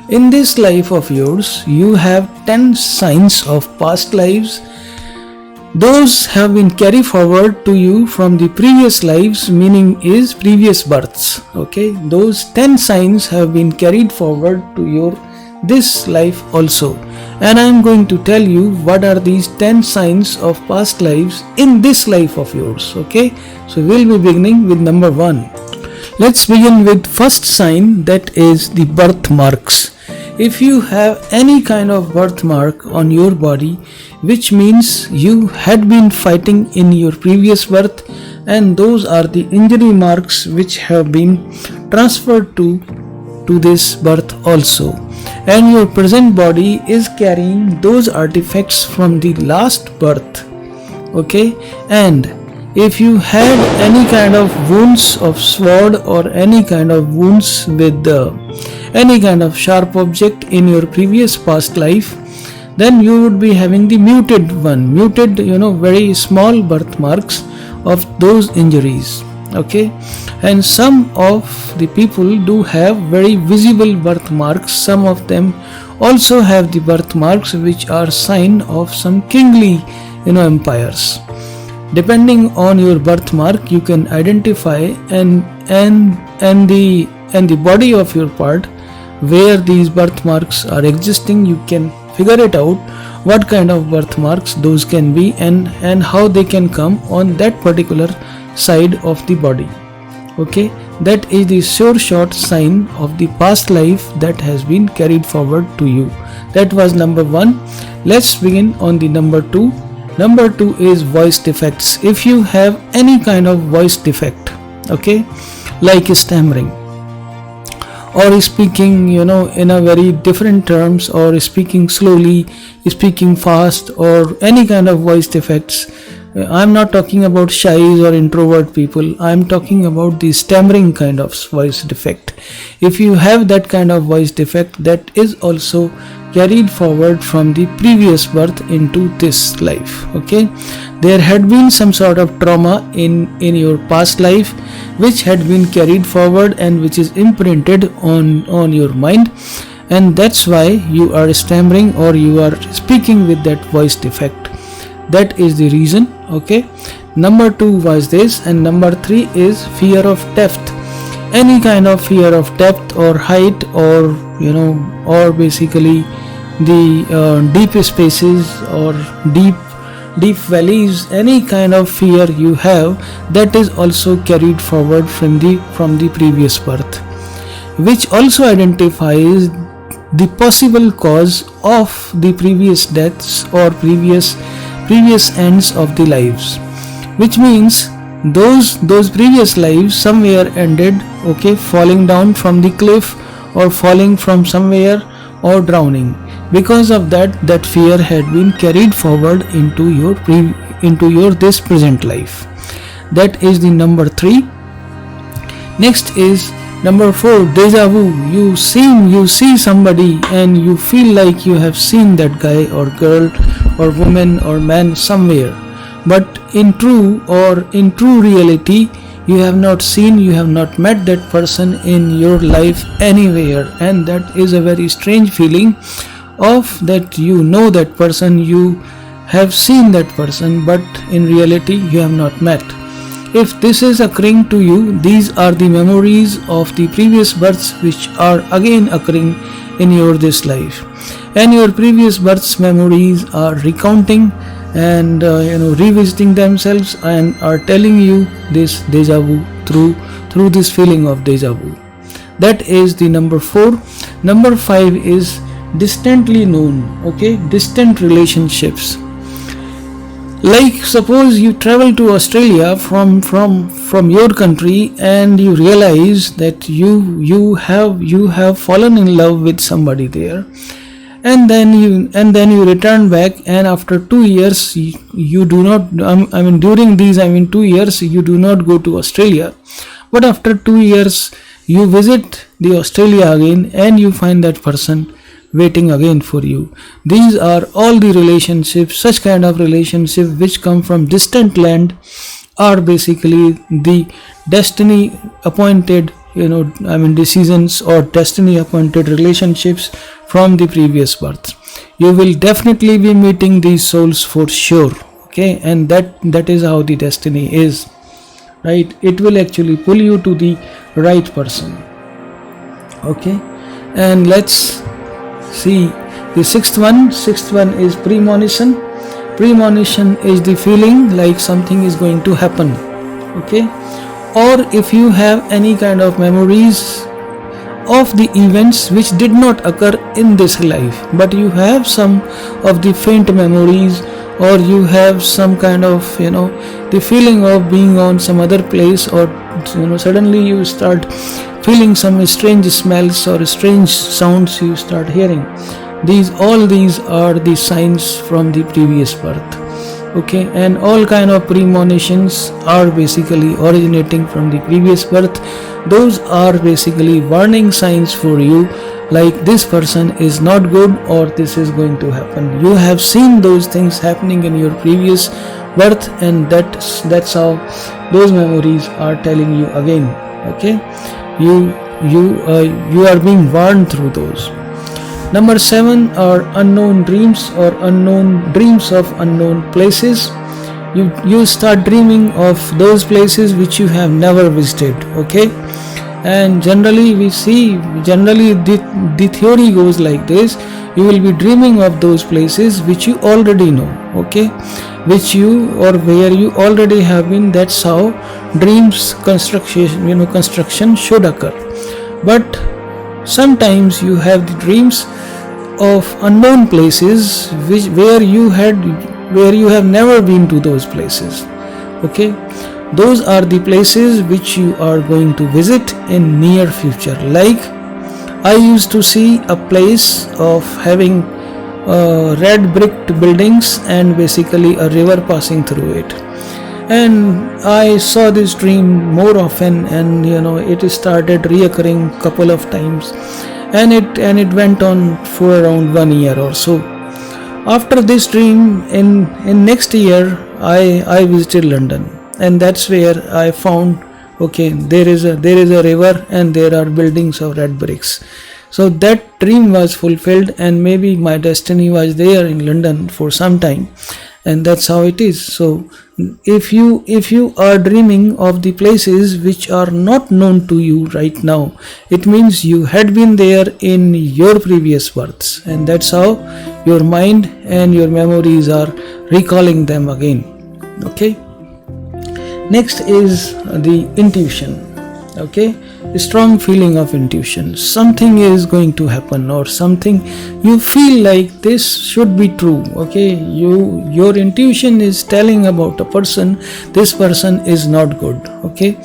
In this life of yours, you have 10 signs of past lives. Those have been carried forward to you from the previous lives, meaning is previous births. Okay, those 10 signs have been carried forward to your this life also. And I am going to tell you what are these 10 signs of past lives in this life of yours. Okay, so we'll be beginning with number 1. Let's begin with first sign, that is the birthmarks. If you have any kind of birthmark on your body, which means you had been fighting in your previous birth, and those are the injury marks which have been transferred to this birth also, and your present body is carrying those artifacts from the last birth. Okay, and if you had any kind of wounds of sword or any kind of wounds with any kind of sharp object in your previous past life, then you would be having the muted, very small birthmarks of those injuries. Okay, and some of the people do have very visible birthmarks. Some of them also have the birthmarks which are sign of some kingly empires. Depending on your birthmark, you can identify and the body of your part where these birthmarks are existing. You can figure it out what kind of birthmarks those can be and how they can come on that particular side of the body. Okay, that is the sure shot sign of the past life that has been carried forward to you. That was number 1. Let's begin on the number 2. Number 2 is voice defects. If you have any kind of voice defect, okay, like stammering or speaking in a very different terms, or speaking slowly, speaking fast, or any kind of voice defects. I'm not talking about shys or introvert people. I'm talking about the stammering kind of voice defect. If you have that kind of voice defect, that is also carried forward from the previous birth into this life. Okay, there had been some sort of trauma in your past life which had been carried forward and which is imprinted on your mind, and that's why you are stammering or you are speaking with that voice defect. That is the reason. Okay, number 2 was this, and number 3 is fear of depth. Any kind of fear of depth or height, or or basically the deep spaces or deep valleys. Any kind of fear you have, that is also carried forward from the previous birth, which also identifies the possible cause of the previous deaths or previous ends of the lives, which means those previous lives somewhere ended, okay, falling down from the cliff or falling from somewhere or drowning. Because of that fear had been carried forward into your this present life. That is the number 3. Next is number 4, deja vu. You see somebody and you feel like you have seen that guy or girl or woman or man somewhere, but in true reality, you have not seen, you have not met that person in your life anywhere, and that is a very strange feeling of that that person, you have seen that person, but in reality you have not met. If this is occurring to you, these are the memories of the previous births which are again occurring in your this life, and your previous births memories are recounting and revisiting themselves and are telling you this deja vu through this feeling of deja vu. That is the number 4. Number 5 is distantly known. Okay, distant relationships. Like suppose you travel to Australia from your country, and you realize that you have fallen in love with somebody there, and then you return back, and after 2 years you do not during these 2 years you do not go to Australia, but after 2 years you visit the Australia again and you find that person waiting again for you. These are all the relationships, such kind of relationships which come from distant land, are basically the destiny appointed decisions or destiny appointed relationships from the previous birth. You will definitely be meeting these souls for sure. Okay, and that is how the destiny is, right? It will actually pull you to the right person. Okay, and let's see the sixth one. Sixth one is premonition. Premonition is the feeling like something is going to happen. Okay, or if you have any kind of memories of the events which did not occur in this life, but you have some of the faint memories, or you have some kind of the feeling of being on some other place, or suddenly you start feeling some strange smells or strange sounds you start hearing. All these are the signs from the previous birth. Okay, and all kind of premonitions are basically originating from the previous birth. Those are basically warning signs for you, like this person is not good or this is going to happen. You have seen those things happening in your previous birth, and that's how those memories are telling you again. Okay, you are being warned through those. Number 7 are unknown dreams, or unknown dreams of unknown places. You start dreaming of those places which you have never visited. Okay, and generally the theory goes like this: you will be dreaming of those places which you already know. Okay, which you or where you already have been. That's how dreams construction should occur. But sometimes you have the dreams of unknown places where you have never been to those places. Okay, those are the places which you are going to visit in near future. Like, I used to see a place of having red bricked buildings and basically a river passing through it, and I saw this dream more often, and it started reoccurring couple of times, and it went on for around 1 year or so. After this dream, in next year, I visited London, and that's where I found, okay, there is a river and there are buildings of red bricks. So that dream was fulfilled, and maybe my destiny was there in London for some time, and that's how it is. So if you are dreaming of the places which are not known to you right now, it means you had been there in your previous births, and that's how your mind and your memories are recalling them again. Okay, next is the intuition. Okay, a strong feeling of intuition. Something is going to happen, or something you feel like this should be true. Okay, your intuition is telling about a person. This person is not good. Okay,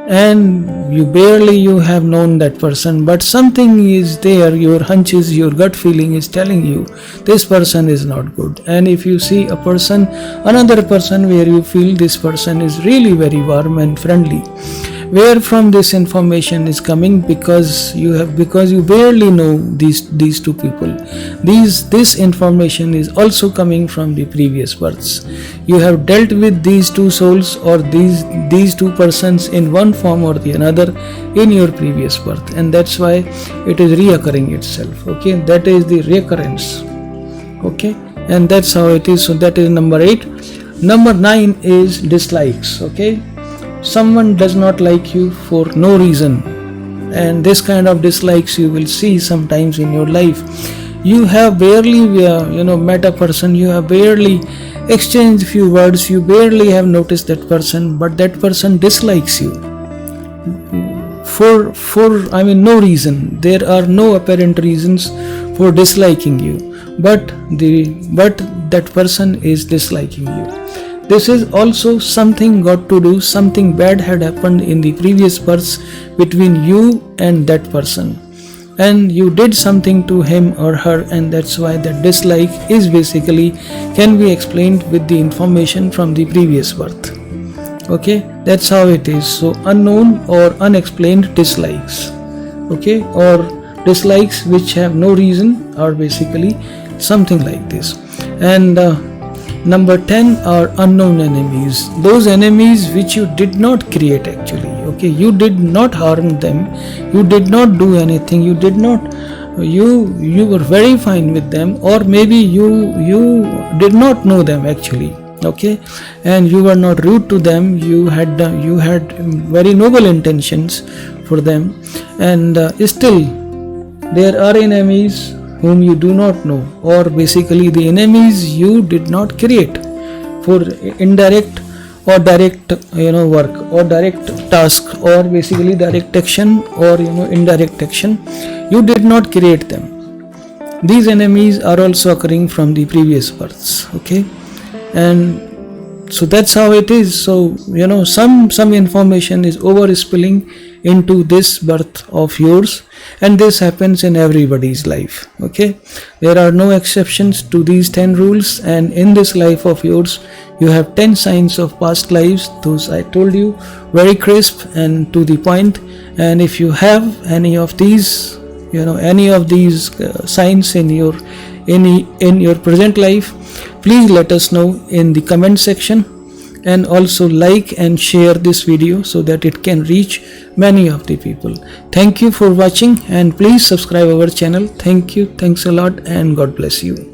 and you have known that person, but something is there. Your hunches, your gut feeling is telling you this person is not good. And if you see another person where you feel this person is really very warm and friendly, where from this information is coming? Because you barely know these two people. This information is also coming from the previous births. You have dealt with these two souls, or these two persons in one form or the another in your previous birth, and that's why it is reoccurring itself. Okay, that is the recurrence. Okay, and that's how it is. So that is number 8. Number 9 is dislikes. Okay, someone does not like you for no reason, and this kind of dislikes you will see sometimes in your life. You have barely met a person, you have barely exchanged few words, you barely have noticed that person, but that person dislikes you for no reason. There are no apparent reasons for disliking you, but that person is disliking you. This is also something got to do, something bad had happened in the previous births between you and that person, and you did something to him or her, and that's why that dislike is basically can be explained with the information from the previous birth. Okay, that's how it is. So unknown or unexplained dislikes, okay, or dislikes which have no reason, are basically something like this. And number 10 are unknown enemies. Those enemies which you did not create actually. Okay, you did not harm them, you did not do anything, you were very fine with them, or maybe you did not know them actually. Okay, and you were not rude to them, you had very noble intentions for them, and still there are enemies whom you do not know, or basically the enemies you did not create for indirect or direct work, or direct task, or basically direct action, or indirect action. You did not create them. These enemies are also occurring from the previous births. Okay, and so that's how it is. So some information is over spilling into this birth of yours, and this happens in everybody's life. Okay, there are no exceptions to these 10 rules, and in this life of yours you have 10 signs of past lives. Those I told you, very crisp and to the point. And if you have any of these signs in your present life, please let us know in the comment section, and also like and share this video so that it can reach many of the people. Thank you for watching, and please subscribe our channel. Thank you, thanks a lot, and God bless you.